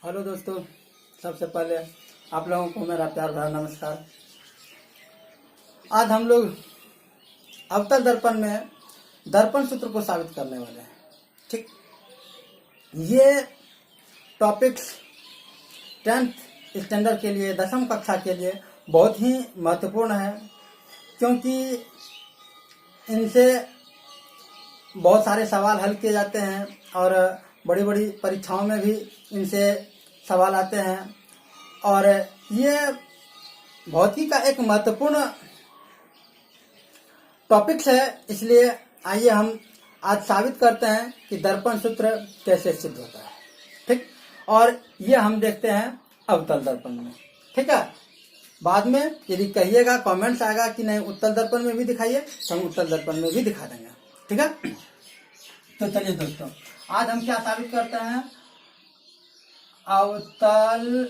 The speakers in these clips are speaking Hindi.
हेलो दोस्तों, सबसे पहले आप लोगों को मेरा प्यार भरा नमस्कार। आज हम लोग अवतल दर्पण में दर्पण सूत्र को साबित करने वाले हैं। ठीक, ये टॉपिक्स 10th स्टैंडर्ड के लिए, 10वीं कक्षा के लिए बहुत ही महत्वपूर्ण है, क्योंकि इनसे बहुत सारे सवाल हल किए जाते हैं और बड़ी बड़ी परीक्षाओं में भी इनसे सवाल आते हैं। और ये भौतिकी का एक महत्वपूर्ण टॉपिक्स है, इसलिए आइए हम आज साबित करते हैं कि दर्पण सूत्र कैसे सिद्ध होता है। ठीक, और ये हम देखते हैं अवतल दर्पण में। ठीक है, बाद में यदि कहिएगा, कमेंट्स आएगा कि नहीं उत्तल दर्पण में भी दिखाइए, तो हम उत्तल दर्पण में भी दिखा देंगे। ठीक है, तो चलिए दोस्तों, आज हम क्या साबित करते हैं। अवतल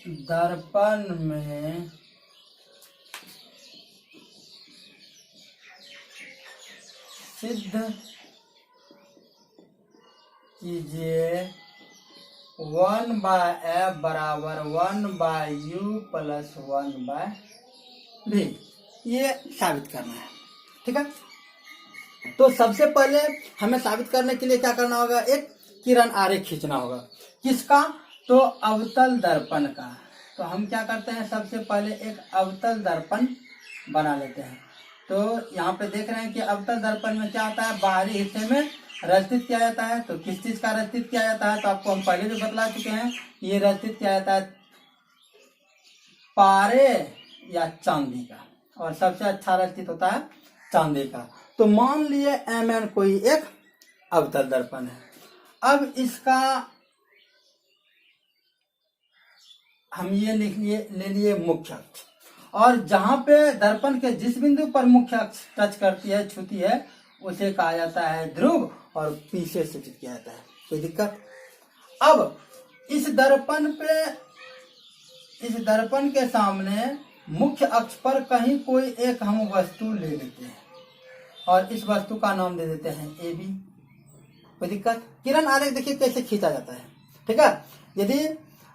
दर्पण में सिद्ध कीजिए 1/f बराबर 1/u प्लस 1/v, ये साबित करना है। ठीक है, तो सबसे पहले हमें साबित करने के लिए क्या करना होगा, एक किरण आरेख खींचना होगा। किसका? तो अवतल दर्पण का। तो हम क्या करते हैं, सबसे पहले एक अवतल दर्पण बना लेते हैं। तो यहाँ पे देख रहे हैं कि अवतल दर्पण में क्या होता है, बाहरी हिस्से में रचित किया जाता है। तो किस चीज का रचित किया जाता है, तो आपको हम पहले भी बतला चुके हैं। ये रचित किया जाता है पारे या चांदी का, और सबसे अच्छा रचित होता है चांदी का। तो मान लिए Mn कोई एक अवतल दर्पण है। अब इसका हम ये ले लिए मुख्य अक्ष, और जहां पे दर्पण के जिस बिंदु पर मुख्य अक्ष टच करती है, छूती है, उसे कहा जाता है ध्रुव, और P से सूचित किया जाता है। कोई दिक्कत? अब इस दर्पण के सामने मुख्य अक्ष पर कहीं कोई एक हम वस्तु ले लेते हैं, और इस वस्तु का नाम दे देते हैं AB। कोई दिक्कत? किरण आरेख देखिए कैसे खींचा जाता है। ठीक है, यदि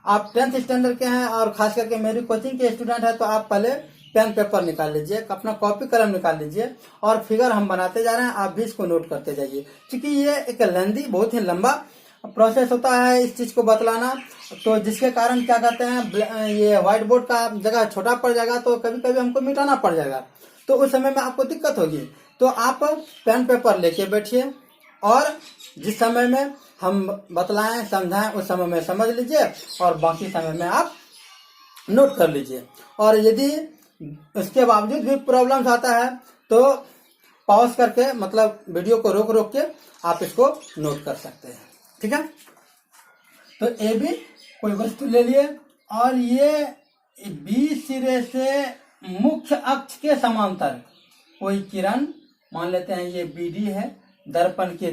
आप 10th स्टैंडर्ड के हैं और खास करके मेरी कोचिंग के स्टूडेंट है, तो आप पहले पेन पेपर निकाल लीजिए, अपना कॉपी कलम निकाल लीजिए, और फिगर हम बनाते जा रहे हैं, आप भी इसको नोट करते जाइए, क्योंकि ये एक लेंदी, बहुत ही लंबा प्रोसेस होता है इस चीज को बतलाना। तो जिसके कारण क्या कहते हैं, ये व्हाइट बोर्ड का जगह छोटा पड़ जाएगा, तो कभी कभी हमको मिटाना पड़ जाएगा, तो उस समय में आपको दिक्कत होगी। तो आप पेन पेपर लेके बैठिए, और जिस समय में हम बतलाएं समझाएं उस समय में समझ लीजिए, और बाकी समय में आप नोट कर लीजिए। और यदि उसके बावजूद भी प्रॉब्लम्स आता है, तो पॉज करके, मतलब वीडियो को रोक रोक के आप इसको नोट कर सकते हैं। ठीक है, तो ए भी कोई वस्तु ले लिए, और ये बी सिरे से मुख्य अक्ष के समांतर कोई किरण, मान लेते हैं ये BD है, दर्पण के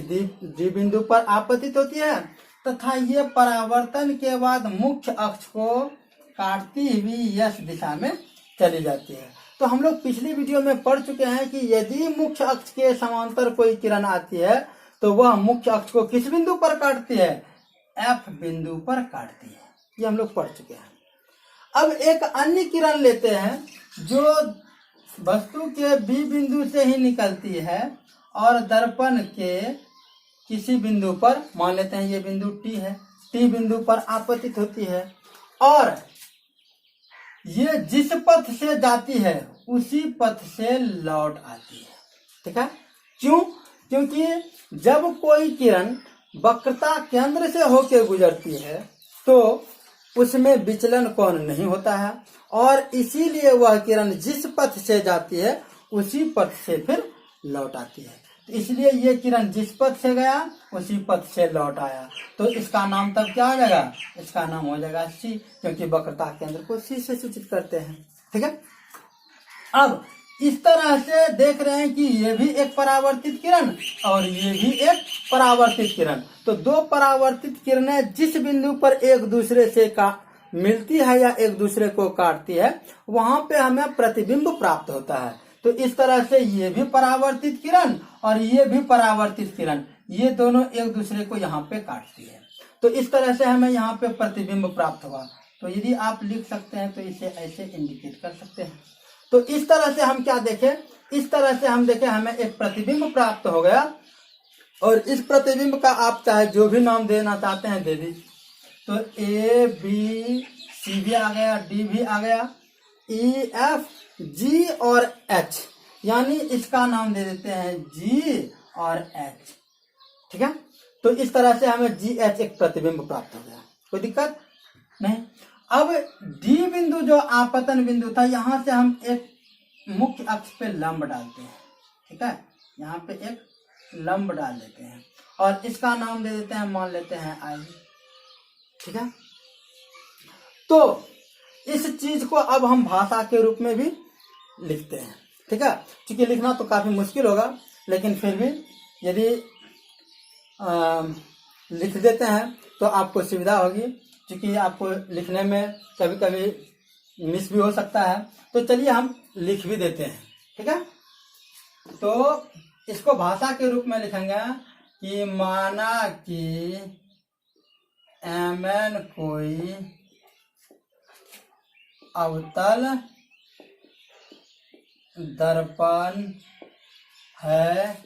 D बिंदु पर आपतित होती है, तथा ये परावर्तन के बाद मुख्य अक्ष को काटती हुई S दिशा में चली जाती है। तो हम लोग पिछली वीडियो में पढ़ चुके हैं कि यदि मुख्य अक्ष के समांतर कोई किरण आती है, तो वह मुख्य अक्ष को किस बिंदु पर काटती है, F बिंदु पर काटती है। ये हम लोग पढ़ चुके हैं। अब एक अन्य किरण लेते हैं जो वस्तु के B बिंदु से ही निकलती है, और दर्पण के किसी बिंदु पर, मान लेते हैं ये बिंदु T है, T बिंदु पर आपतित होती है, और ये जिस पथ से जाती है उसी पथ से लौट आती है। ठीक है, क्यों? क्योंकि जब कोई किरण वक्रता केंद्र से होकर गुजरती है, तो उसमें विचलन कोण नहीं होता है, और इसीलिए वह किरण जिस पथ से जाती है उसी पथ से फिर लौट आती है। तो इसलिए ये किरण जिस पथ से गया उसी पथ से लौट आया, तो इसका नाम तब क्या हो जाएगा, इसका नाम हो जाएगा C, क्योंकि वक्रता केंद्र को C से सूचित करते हैं। ठीक है, अब इस तरह से देख रहे हैं कि ये भी एक परावर्तित किरण और ये भी एक परावर्तित किरण। तो दो परावर्तित किरणें जिस बिंदु पर एक दूसरे से मिलती है या एक दूसरे को काटती है, वहां पे हमें प्रतिबिंब प्राप्त होता है। तो इस तरह से ये भी परावर्तित किरण और ये भी परावर्तित किरण, ये दोनों एक दूसरे को यहाँ पे काटती है। तो इस तरह से हमें यहाँ पे प्रतिबिंब प्राप्त हुआ। तो यदि आप लिख सकते हैं तो इसे ऐसे इंडिकेट कर सकते हैं। तो इस तरह से हम क्या देखें, इस तरह से हम देखें हमें एक प्रतिबिंब प्राप्त हो गया, और इस प्रतिबिंब का आप चाहे जो भी नाम देना चाहते हैं दे दीजिए। तो ए बी सी भी आ गया, डी भी आ गया, ई एफ जी और एच, यानी इसका नाम दे देते हैं जी और एच। ठीक है, तो इस तरह से हमें जी एच एक प्रतिबिंब प्राप्त हो गया, कोई दिक्कत नहीं। अब डी बिंदु जो आपतन बिंदु था, यहां से हम एक मुख्य अक्ष पे लंब डालते हैं। ठीक है, यहाँ पे एक लंब डाल देते हैं और इसका नाम दे देते हैं, मान लेते हैं आई। ठीक है, तो इस चीज को अब हम भाषा के रूप में भी लिखते हैं। ठीक है, क्योंकि लिखना तो काफी मुश्किल होगा, लेकिन फिर भी यदि लिख देते हैं तो आपको सुविधा होगी, क्योंकि आपको लिखने में कभी कभी मिस भी हो सकता है। तो चलिए हम लिख भी देते हैं। ठीक है, तो इसको भाषा के रूप में लिखेंगे कि माना कि एमएन कोई अवतल दर्पण है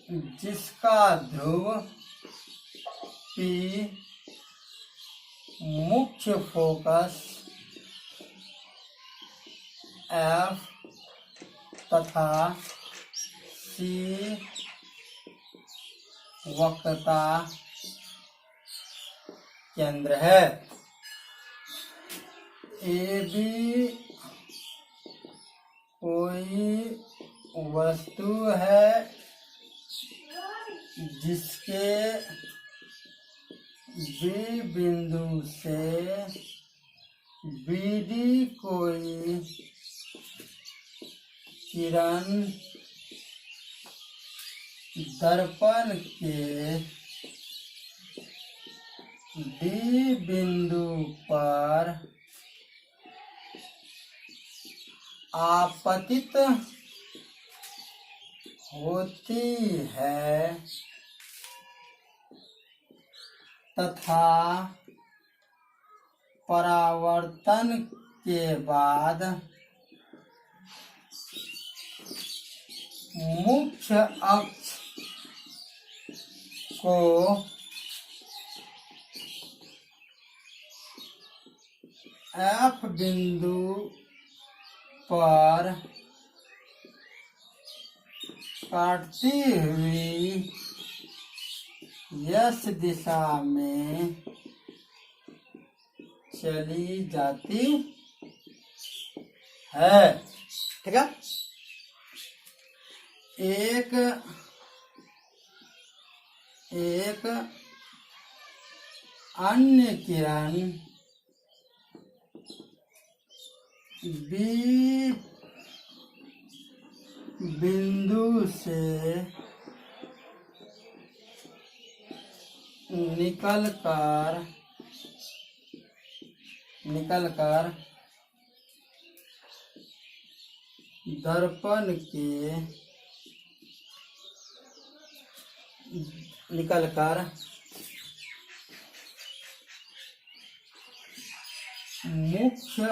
जिसका ध्रुव P मुख्य फोकस F तथा C वक्रता केंद्र है। AB कोई वस्तु है जिसके B बिंदु से BD कोई किरण दर्पण के D बिंदु पर आपतित होती है तथा परावर्तन के बाद मुख्य अक्ष को F बिंदु पर काटती हुई यस दिशा में चली जाती है। ठीक है, एक अन्य किरण बी बिंदु से निकलकर दर्पण के मुख्य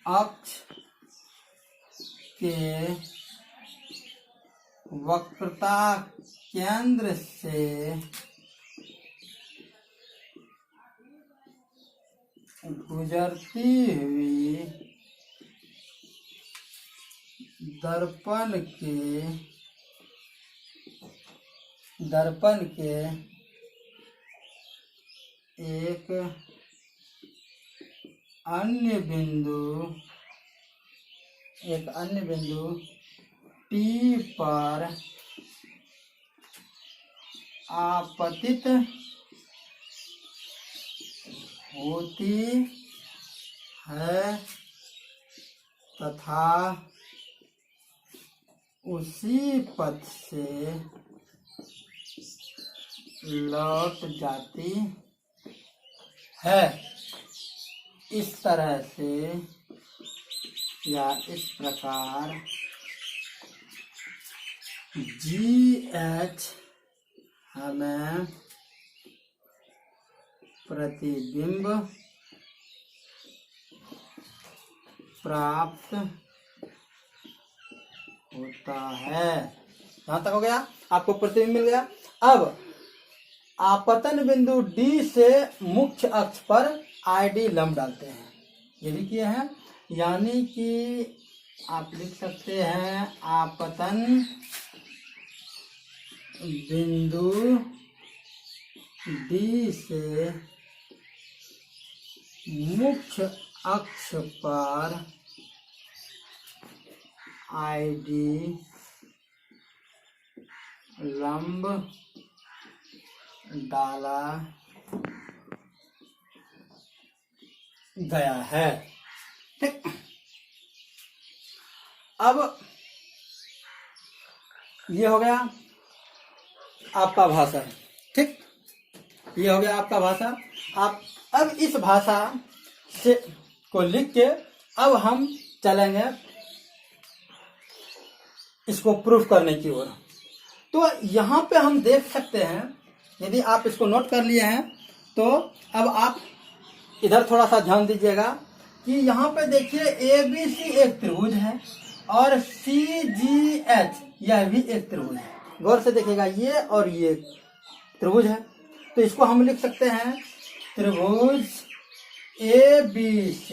अक्ष के वक्रता केंद्र से गुजरती हुई दर्पण के एक अन्य बिंदु P पर आपतित होती है तथा उसी पथ से लौट जाती है। इस तरह से या इस प्रकार GH हमें प्रतिबिंब प्राप्त होता है। यहां तक हो गया, आपको प्रतिबिंब मिल गया। अब आपतन बिंदु D से मुख्य अक्ष पर ID लंब डालते हैं, ये भी किए हैं। यानी कि आप लिख सकते हैं आपतन बिंदु D से मुख्य अक्ष पर ID लंब डाला गया है। ठीक, अब ये हो गया आपका भाषा। ठीक, ये हो गया आपका भाषा। आप अब इस भाषा से को लिख के अब हम चलेंगे इसको प्रूफ करने की ओर। तो यहाँ पे हम देख सकते हैं, यदि आप इसको नोट कर लिए हैं तो अब आप इधर थोड़ा सा ध्यान दीजिएगा कि यहाँ पे देखिए ABC एक त्रिभुज है और CGH यह भी एक त्रिभुज है। गौर से देखिएगा, ये और ये त्रिभुज है। तो इसको हम लिख सकते हैं त्रिभुज ABC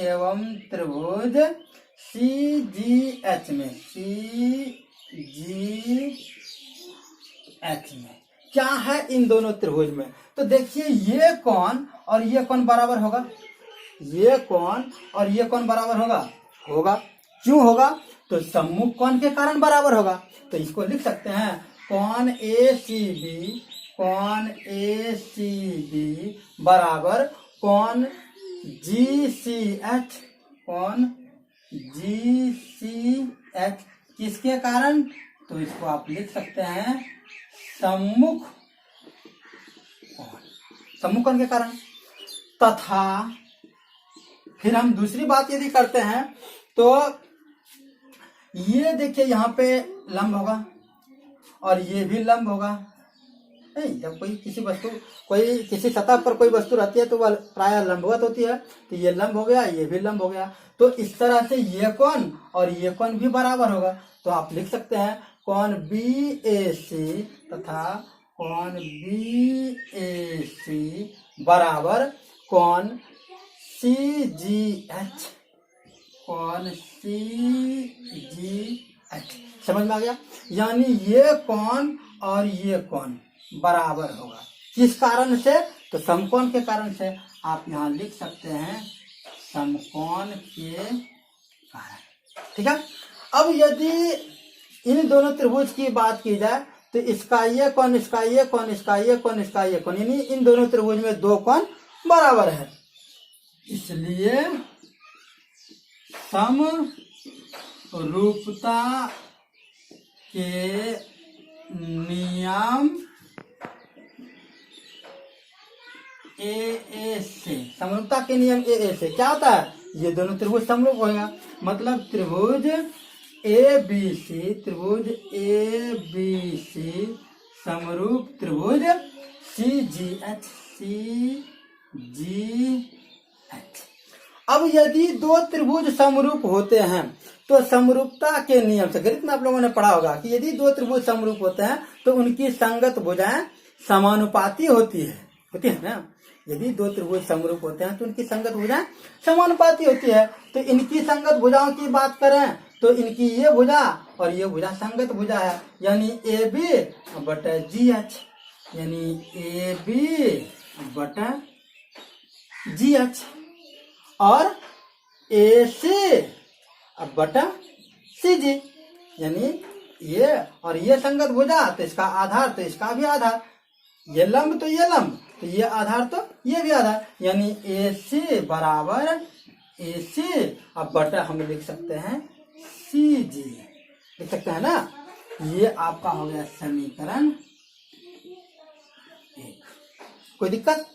एवं त्रिभुज CGH में क्या है इन दोनों त्रिभुज में। तो देखिए ये कोण और ये कोण बराबर होगा, ये कोण और ये कोण बराबर होगा। क्यों होगा? तो सम्मुख कोण के कारण बराबर होगा। तो इसको लिख सकते हैं कोण ACB बराबर कोण GCH किसके कारण? तो इसको आप लिख सकते हैं सम्मुख कोण के कारण। तथा फिर हम दूसरी बात यदि करते हैं तो ये देखिए यहाँ पे लंब होगा और ये भी लंब होगा। नहीं, जब कोई किसी सतह पर कोई वस्तु रहती है तो वह प्रायः लंबवत होती है। तो ये लंब हो गया, ये भी लंब हो गया। तो इस तरह से ये कोण और ये कोण भी बराबर होगा। तो आप लिख सकते हैं कोण BAC तथा कोण BAC बराबर कोण CGH समझ में आ गया। यानी ये कोण और ये कोण बराबर होगा। किस कारण से? तो समकोण के कारण से। आप यहाँ लिख सकते हैं समकोण के कारण। ठीक है। अब यदि इन दोनों त्रिभुज की बात की जाए तो इसका ये कोण, इसका ये कोण, इसका ये कोण, इसका ये कोण, यानी इन दोनों त्रिभुज में दो कोण बराबर है। इसलिए समरूपता के नियम AA से, समरूपता के नियम AA से क्या होता है? ये दोनों त्रिभुज समरूप होगा। मतलब त्रिभुज ABC समरूप त्रिभुज CGH। अब यदि दो त्रिभुज समरूप होते हैं तो समरूपता के नियम से, गणित में आप लोगों ने पढ़ा होगा कि यदि दो त्रिभुज समरूप होते हैं तो उनकी संगत भुजाएं समानुपाती होती है ना। यदि दो त्रिभुज समरूप होते हैं तो उनकी संगत भुजाएं समानुपाती होती है। तो इनकी संगत भुजाओं की बात करें तो इनकी ये भुजा और ये भुजा संगत भुजा है, यानी AB बटा GH, यानी AB बटा GH और AC बटा CG, यानी ये और ये संगत भुजा तो इसका आधार तो इसका भी आधार, ये लंब तो ये लंब तो ये आधार तो ये भी आधार, यानी AC बराबर AC अब बटा हम लिख सकते हैं CG, लिख सकते हैं ना। ये आपका हो गया समीकरण 1। कोई दिक्कत?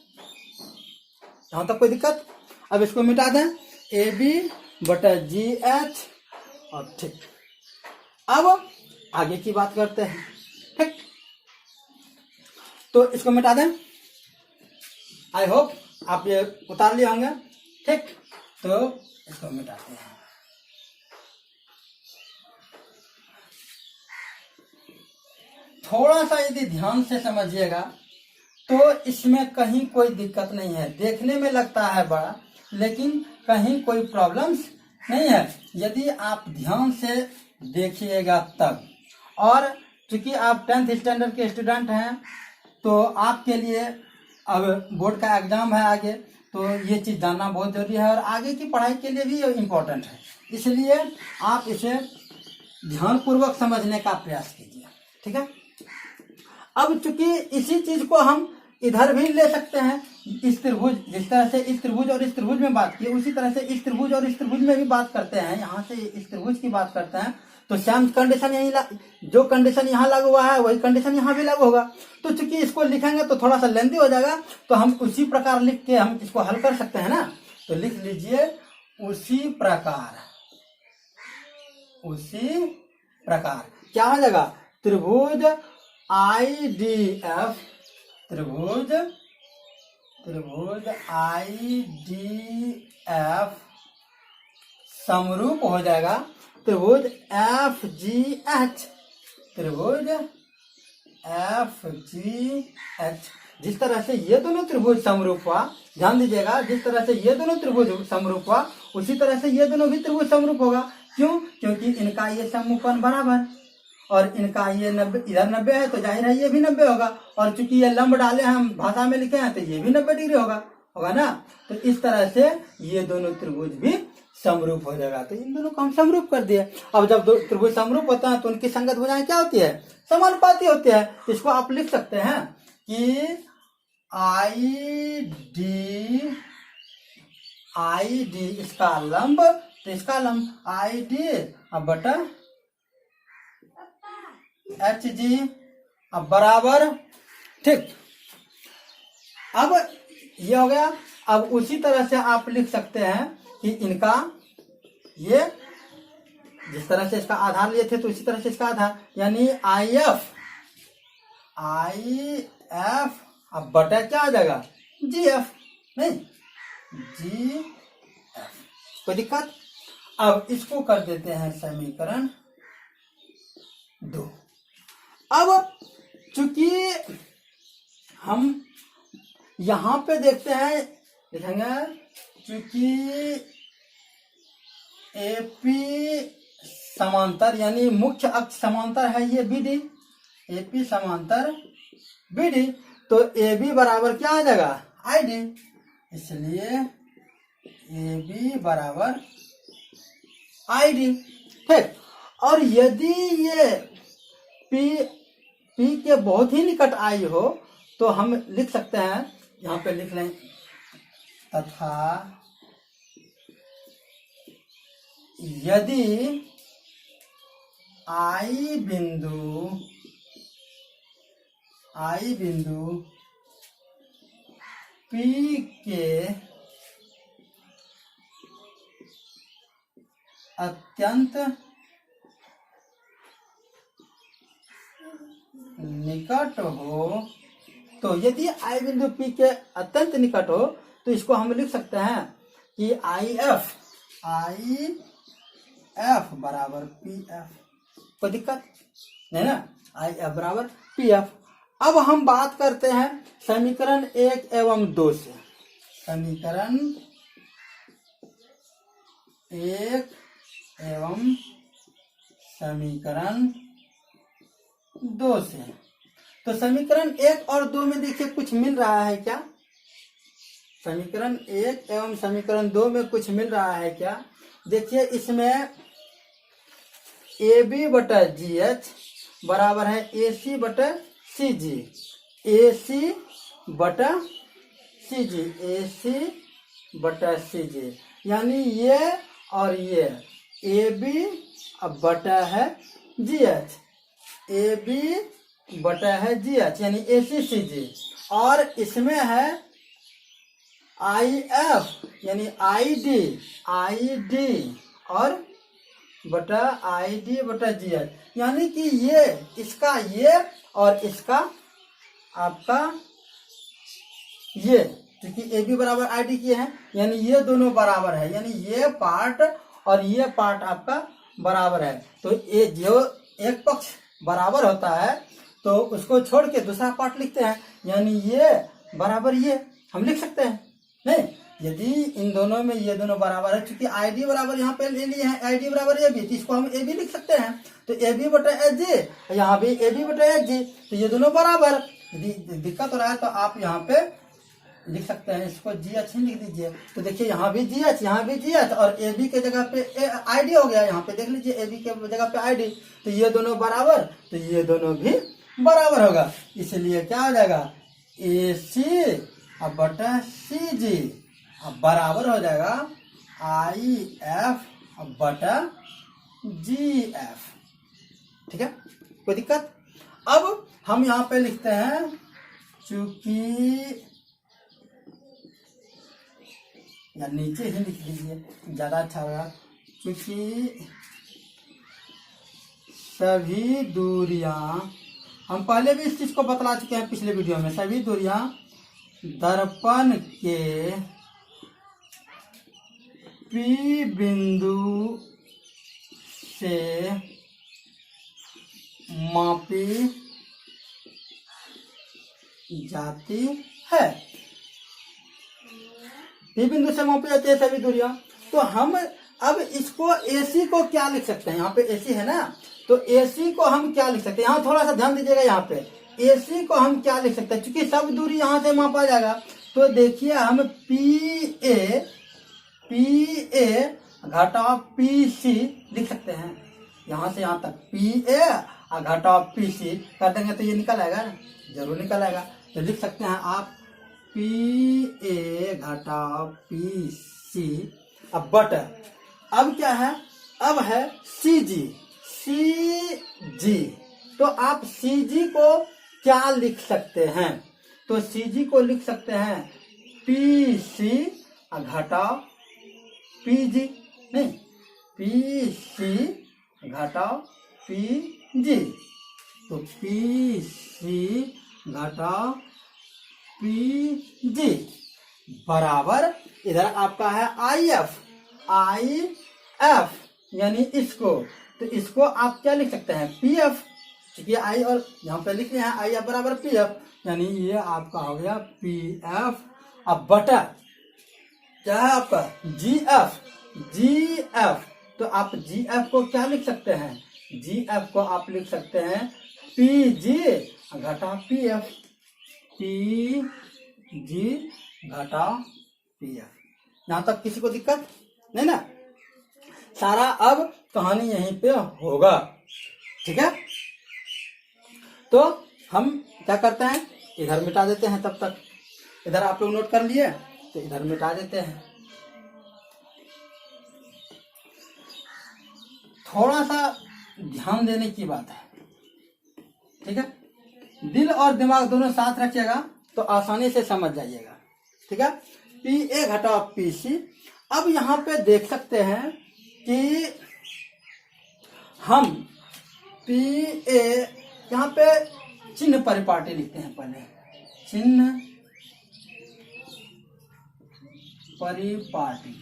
यहां तक कोई दिक्कत? अब इसको मिटा दें, AB बटा GH और ठीक। अब आगे की बात करते हैं। ठीक, तो इसको मिटा दें। आई होप आप ये उतार लिए होंगे। ठीक, तो इसको मिटाते हैं। थोड़ा सा यदि ध्यान से समझिएगा तो इसमें कहीं कोई दिक्कत नहीं है। देखने में लगता है बड़ा, लेकिन कहीं कोई प्रॉब्लम्स नहीं है यदि आप ध्यान से देखिएगा तब। और चूंकि आप 10th स्टैंडर्ड के स्टूडेंट हैं तो आपके लिए अब बोर्ड का एग्जाम है आगे, तो ये चीज़ जानना बहुत जरूरी है और आगे की पढ़ाई के लिए भी इम्पोर्टेंट है। इसलिए आप इसे ध्यानपूर्वक समझने का प्रयास कीजिए। ठीक है, अब चूंकि इसी चीज को हम इधर भी ले सकते हैं। इस त्रिभुज, जिस तरह से इस त्रिभुज और इस त्रिभुज में बात की, उसी तरह से इस त्रिभुज और इस त्रिभुज में भी बात करते हैं। यहाँ से इस त्रिभुज की बात करते हैं तो सेम कंडीशन यही, जो कंडीशन यहाँ लागू हुआ है वही कंडीशन यहाँ भी लागू होगा। तो चूंकि इसको लिखेंगे तो थोड़ा सा लेंथी हो जाएगा, तो हम उसी प्रकार लिख के हम इसको हल कर सकते हैं ना। तो लिख लीजिए उसी प्रकार। उसी प्रकार क्या हो जाएगा? त्रिभुज IDF, त्रिभुज IDF समरूप हो जाएगा त्रिभुज FGH, त्रिभुज FGH। जिस तरह से ये दोनों त्रिभुज समरूप हुआ, ध्यान दीजिएगा, जिस तरह से ये दोनों त्रिभुज समरूप हुआ उसी तरह से ये दोनों भी त्रिभुज समरूप होगा। क्यों? क्योंकि इनका ये समूहकोण बराबर और इनका ये 90, इधर 90 है तो जाहिर है ये भी 90 होगा। और चूंकि ये लंब डाले हम भाषा में लिखे हैं तो ये भी 90 डिग्री होगा ना। तो इस तरह से ये दोनों त्रिभुज भी समरूप हो जाएगा। तो इन दोनों को हम समरूप कर दिए। अब जब दो त्रिभुज समरूप होता है तो उनकी संगत भुजाएं क्या होती है? समानुपाती होती है। इसको आप लिख सकते हैं कि ID इसका लंब, तो इसका लंब ID अब बटा HG अब बराबर। ठीक, अब ये हो गया। अब उसी तरह से आप लिख सकते हैं कि इनका ये, जिस तरह से इसका आधार लिए थे तो इसी तरह से इसका आधार, यानी IF अब बटा क्या आ जाएगा? GF, नहीं GF। कोई दिक्कत? अब इसको कर देते हैं समीकरण 2। अब चूंकि हम यहां पे देखते हैं, लिखेंगे चूंकि AP समांतर यानी मुख्य अक्ष समांतर है ये BD, AP समांतर BD, तो AB बराबर क्या आ जाएगा? ID। इसलिए AB बराबर ID। ठीक, और यदि ये P के बहुत ही निकट आई हो तो हम लिख सकते हैं, यहाँ पे लिख लें, तथा यदि I बिंदु P के अत्यंत निकट हो, तो यदि I बिंदु P के अत्यंत निकट हो तो इसको हम लिख सकते हैं कि IF बराबर PF। कोई दिक्कत नहीं ना? IF बराबर PF। अब हम बात करते हैं समीकरण 1 एवं 2 से। समीकरण 1 एवं समीकरण 2 से। तो समीकरण 1 और 2 में देखिए कुछ मिल रहा है क्या? समीकरण 1 एवं समीकरण 2 में कुछ मिल रहा है क्या? देखिए, इसमें AB बटा GH बराबर है AC बटा CG, AC बटा CG, AC बटा CG, यानी ये और ये AB अब बटा है GH, AB बटा है GH यानी AC CG, और इसमें है IF यानी ID और बटा आई डी बटा जी एच, यानी कि ये इसका ये और इसका आपका ये, क्योंकि ए बी बराबर आई डी की है, यानी ये दोनों बराबर है, यानी ये पार्ट और ये पार्ट आपका बराबर है। तो ये जो एक पक्ष बराबर होता है तो उसको छोड़ के दूसरा पार्ट लिखते हैं, यानी ये बराबर ये हम लिख सकते हैं। नहीं, यदि इन दोनों में ये दोनों बराबर है, क्योंकि आई डी बराबर यहाँ पे ले लिए हैं, आई डी बराबर ए बी, तो इसको हम ए बी लिख सकते हैं। तो ए बी बटा एच जी, यहाँ भी ए बी बटा एच जी, तो ये दोनों बराबर। यदि दिक्कत हो रहा है तो आप यहाँ पे लिख सकते हैं, इसको जी एच ही लिख दीजिए। तो देखिए यहाँ भी जी एच, यहाँ भी जी एच, और ए बी के जगह पे आई डी हो गया, यहाँ पे देख लीजिए ए बी के जगह पे आई डी, तो ये दोनों बराबर, तो ये दोनों भी बराबर होगा। इसलिए क्या हो जाएगा, ए सी अब बटा सी जी अब बराबर हो जाएगा आई एफ अब बटा जी एफ। ठीक है, कोई दिक्कत? अब हम यहाँ पे लिखते हैं, चूंकि या नीचे ही लिख लीजिए ज्यादा अच्छा होगा, क्योंकि सभी दूरियां, हम पहले भी इस चीज को बतला चुके हैं पिछले वीडियो में, सभी दूरियां दर्पण के पी बिंदु से मापी जाती है। पी बिंदु से मापी जाती है सभी दूरियां। तो हम अब इसको एसी को क्या लिख सकते हैं, यहाँ पे एसी है ना, तो एसी को हम क्या लिख सकते हैं, यहाँ थोड़ा सा ध्यान दीजिएगा, यहाँ पे एसी को हम क्या लिख सकते हैं, क्योंकि सब दूरी यहाँ से मापा जाएगा। तो देखिए हम पी ए घटाव पी सी लिख सकते हैं, यहाँ से यहाँ तक पी ए और घटाव पी सी कर देंगे तो ये निकल आएगा ना, जरूर निकल आएगा। तो लिख सकते हैं आप पी ए घटाव पी सी अब बट, अब क्या है, अब है सी जी। तो आप सी जी को क्या लिख सकते हैं, तो सी जी को लिख सकते हैं पी सी घटाव पी जी, नहीं पी सी घटाव पी जी, तो पी सी घटाव पी जी बराबर, इधर आपका है आई एफ, यानी इसको, तो इसको आप क्या लिख सकते हैं पी एफ, क्योंकि आई और यहाँ पे लिख रहे हैं आई एफ बराबर पी एफ, यानी ये आपका हो गया पी एफ अब बटा क्या है आपका जी एफ। तो आप जी एफ को क्या लिख सकते हैं, जी एफ को आप लिख सकते हैं पी जी घटा पी एफ, पी जी घटा पी एफ। यहाँ तक किसी को दिक्कत नहीं ना, सारा अब कहानी यहीं पे होगा। ठीक है, तो हम क्या करते हैं, इधर मिटा देते हैं, तब तक इधर आप लोग नोट कर लिए तो इधर मिटा देते हैं। थोड़ा सा ध्यान देने की बात है, ठीक है, दिल और दिमाग दोनों साथ रखिएगा तो आसानी से समझ जाइएगा। ठीक है, पी ए घटा पी सी। अब यहाँ पे देख सकते हैं कि हम पी ए, यहाँ पे चिन्ह परिपाटी लिखते हैं, पहले चिन्ह परिपाटी।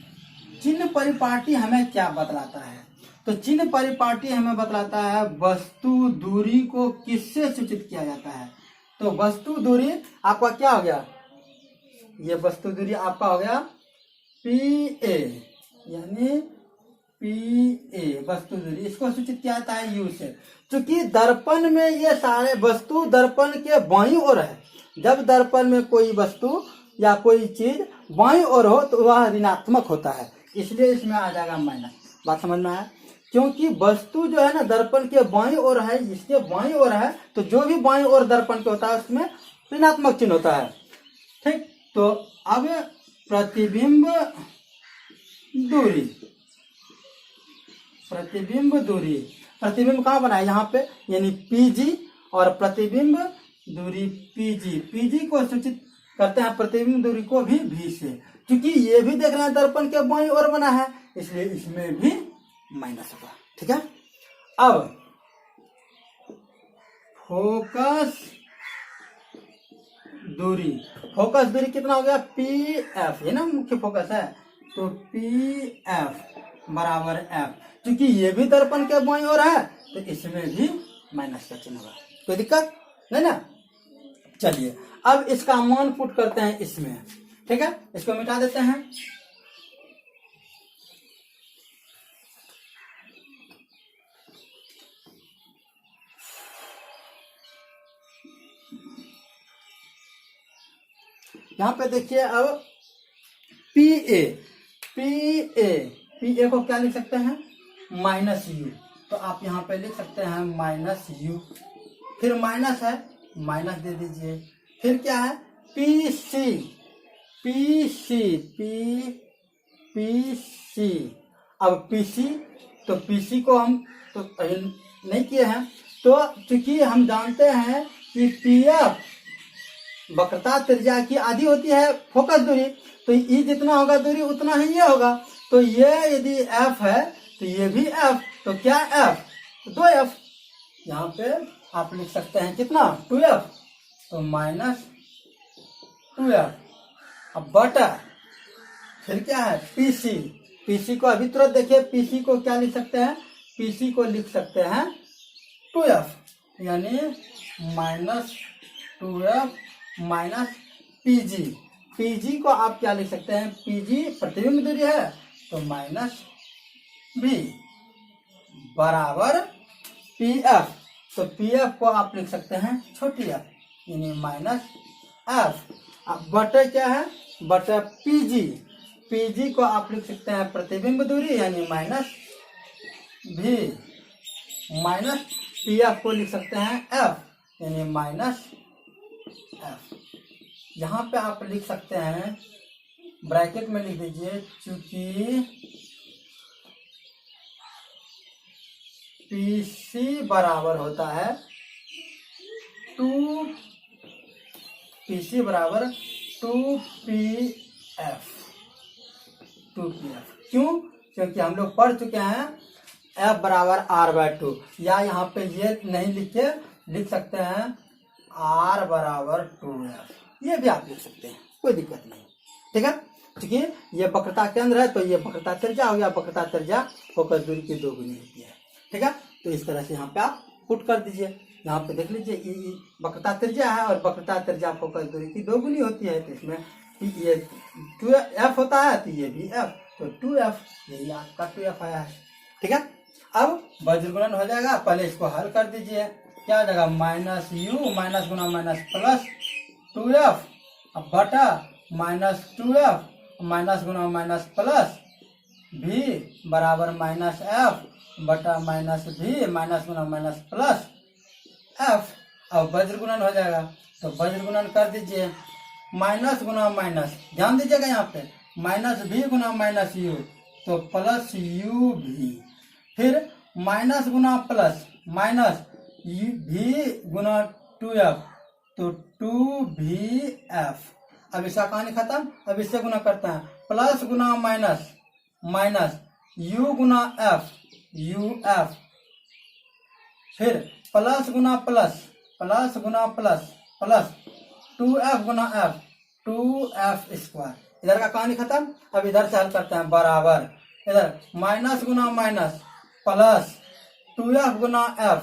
चिन्ह परिपाटी हमें क्या बतलाता है, तो चिन्ह परिपाटी हमें बतलाता है वस्तु दूरी को किससे सूचित किया जाता है। तो वस्तु दूरी आपका क्या हो गया, ये वस्तु दूरी आपका हो गया पी ए, यानी पी ए वस्तु दूरी, इसको सूचित किया जाता है यू से। क्योंकि दर्पण में ये सारे वस्तु दर्पण के बाईं ओर है, जब दर्पण में कोई वस्तु या कोई चीज बाईं ओर हो तो वह ऋणात्मक होता है, इसलिए इसमें आ जाएगा माइनस। बात समझ में आया, क्योंकि वस्तु जो है ना दर्पण के बाईं ओर है, इसके बाईं ओर है, तो जो भी बाईं ओर दर्पण के होता है उसमें ऋणात्मक चिन्ह होता है। ठीक, तो अब प्रतिबिंब दूरी, प्रतिबिंब कहाँ बना है, यहाँ पे, यानी पीजी, और प्रतिबिंब दूरी पीजी। पीजी को सूचित करते हैं प्रतिबिंब दूरी को भी भी से, क्योंकि ये भी देख रहे हैं दर्पण के बाईं ओर बना है, इसलिए इसमें भी माइनस होगा। ठीक है, अब फोकस दूरी, फोकस दूरी कितना हो गया, पी एफ, ये ना मुख्य फोकस है, तो पी एफ बराबर एफ, क्योंकि ये भी दर्पण के बाईं ओर है तो इसमें भी माइनस का चिन्ह होगा, कोई दिक्कत नहीं ना। चलिए अब इसका मान पुट करते हैं इसमें। ठीक है, इसको मिटा देते हैं। यहां पे देखिए अब पी ए, पी ए को क्या लिख सकते हैं, माइनस यू, तो आप यहाँ पे लिख सकते हैं माइनस यू, फिर माइनस है माइनस दे दीजिए, फिर क्या है P C, P C, P C, अब पी सी, तो पी सी को हम तो नहीं किए हैं, तो चूंकि हम जानते हैं कि पी एफ वक्रता त्रिज्या की आधी होती है फोकस दूरी, तो ई जितना होगा दूरी उतना ही ये होगा, तो ये यदि एफ है तो ये भी एफ, तो क्या एफ, तो 2f, यहाँ पे आप लिख सकते हैं कितना 2f, तो माइनस 2f, अब बटा फिर क्या है पीसी, पीसी को अभी तुरंत देखिए, पीसी को क्या लिख सकते हैं, पीसी को लिख सकते हैं 2f, यानी minus 2f minus PG, PG को आप क्या लिख सकते हैं, पीजी प्रतिबिंब दूरी है तो माइनस बी बराबर पीएफ, तो पीएफ को आप लिख सकते हैं छोटी एफ, यानी माइनस एफ, अब बटे क्या है, बटे पीजी, पीजी को आप लिख सकते हैं प्रतिबिंब दूरी यानी माइनस भी, माइनस पीएफ को लिख सकते हैं एफ यानी माइनस एफ। यहाँ पे आप लिख सकते हैं ब्रैकेट में लिख दीजिए, चूंकि पीसी बराबर होता है 2, पीसी बराबर 2pf, 2pf, क्यों, क्योंकि हम लोग पढ़ चुके हैं f बराबर r/2, या यहाँ पे ये नहीं लिखे, लिख सकते हैं r बराबर 2f, ये भी आप लिख सकते हैं, कोई दिक्कत नहीं। ठीक है, क्योंकि ये वक्रता केंद्र है तो ये वक्रता त्रिज्या हो गया, वक्रता त्रिज्या फोकस दूरी की 2 गुनी होती है। ठीक है, तो इस तरह से यहाँ पे आप पुट कर दीजिए, यहाँ पे देख लीजिए ई वक्रता त्रिज्या है और वक्रता त्रिज्या फोकस दूरी की 2 गुनी होती है, तो इसमें ये 2f होता है तो ये भी f, तो 2f, यही आपका 2f आया है। ठीक है, अब वज्रगुणन हो जाएगा, पहले इसको हल कर दीजिए, क्या हो जाएगा minus you minus Guna minus plus 2f, अब बटा माइनस 2f माइनस गुना माइनस प्लस v बराबर माइनस एफ बटा माइनस भी माइनस गुना माइनस प्लस एफ। अब वज्र गुणन हो जाएगा, तो वज्र गुणन कर दीजिए, माइनस गुना माइनस, ध्यान दीजिएगा यहाँ पे माइनस भी गुना माइनस यू, तो प्लस यू भी, फिर माइनस गुना प्लस माइनस भी गुना 2f, तो 2vf। अब इसका कहानी खत्म, अब इससे गुना करते हैं, प्लस गुना माइनस माइनस u गुना f, uf, फिर प्लस गुना प्लस, प्लस गुना प्लस प्लस 2f गुना f, 2f स्क्वायर। इधर का कहानी खत्म, अब इधर से हल करते हैं, बराबर इधर माइनस गुना माइनस प्लस 2f गुना f,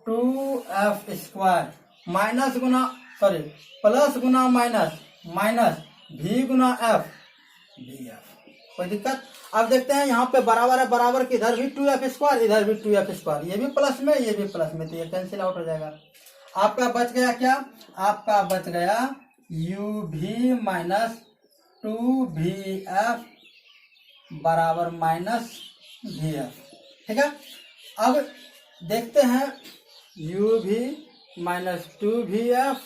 2f स्क्वायर, माइनस गुना सॉरी प्लस गुना माइनस माइनस v गुना f, vf। कोई दिक्कत? अब देखते हैं यहाँ पे बराबर है, बराबर के इधर भी 2f स्क्वायर, इधर भी 2f स्क्वायर, ये भी प्लस में ये भी प्लस में, तो ये कैंसिल आउट हो जाएगा। आपका बच गया क्या, आपका बच गया uv माइनस 2vf बराबर माइनस vf। ठीक है, अब देखते हैं uv माइनस 2vf,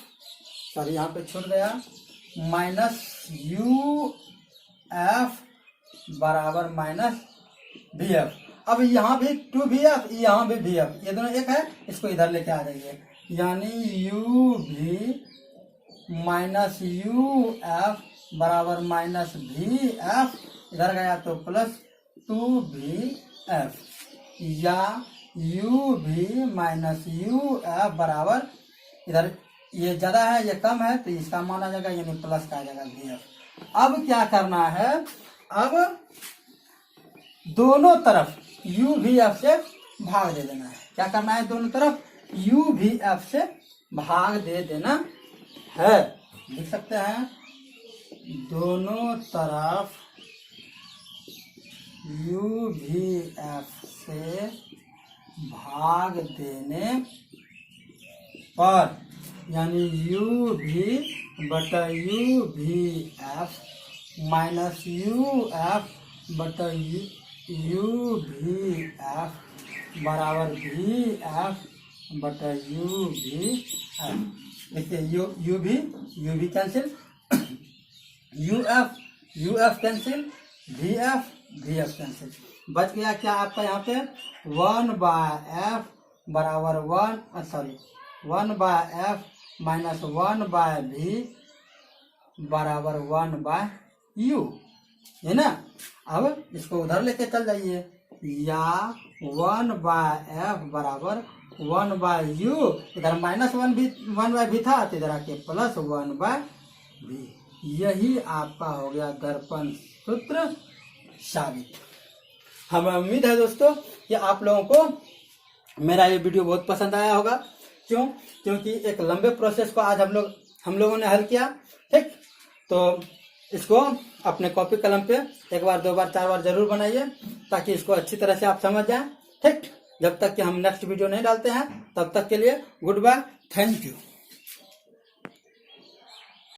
सॉरी यहाँ पे छूट गया, माइनस uf बराबर माइनस vf। अब यहाँ भी 2vf, यहाँ भी vf, ये दोनों एक है, इसको इधर लेके आ जाइए, यानी uv माइनस uf बराबर माइनस vf, इधर गया तो प्लस 2vf। एफ, या यू भी माइनस यू एफ बराबर, इधर ये ज्यादा है ये कम है तो इसका मान आ जाएगा, यानी प्लस का आ जाएगा वी एफ। अब क्या करना है, अब दोनों तरफ यू भी एफ से भाग दे देना है। क्या करना है, दोनों तरफ यू भी एफ से भाग दे देना है। लिख सकते हैं दोनों तरफ यू भी एफ से भाग देने पर, यानी यू भी बटा यू भी एफ माइनस यू एफ बटा यू भी एफ बराबर भी एफ बटा यू भी एफ। देखिए यू भी cancel, U F cancel, V F cancel, बच गया क्या आपका यहाँ पे 1/f बराबर 1/f माइनस 1/v बराबर 1/u, है ना। अब इसको उधर लेके चल जाइए, या 1/f बराबर 1/u, इधर माइनस 1/v था तो इधर आके प्लस 1/v। यही आपका हो गया दर्पण सूत्र साबित। हमें उम्मीद है दोस्तों कि आप लोगों को मेरा ये वीडियो बहुत पसंद आया होगा। क्यों? क्योंकि एक लंबे प्रोसेस को आज हम लोगों ने हल किया। ठीक, तो इसको अपने कॉपी कलम पे 1 बार 2 बार 4 बार जरूर बनाइए, ताकि इसको अच्छी तरह से आप समझ जाएं। ठीक, जब तक कि हम नेक्स्ट वीडियो नहीं डालते हैं तब तक के लिए गुड बाय, थैंक यू।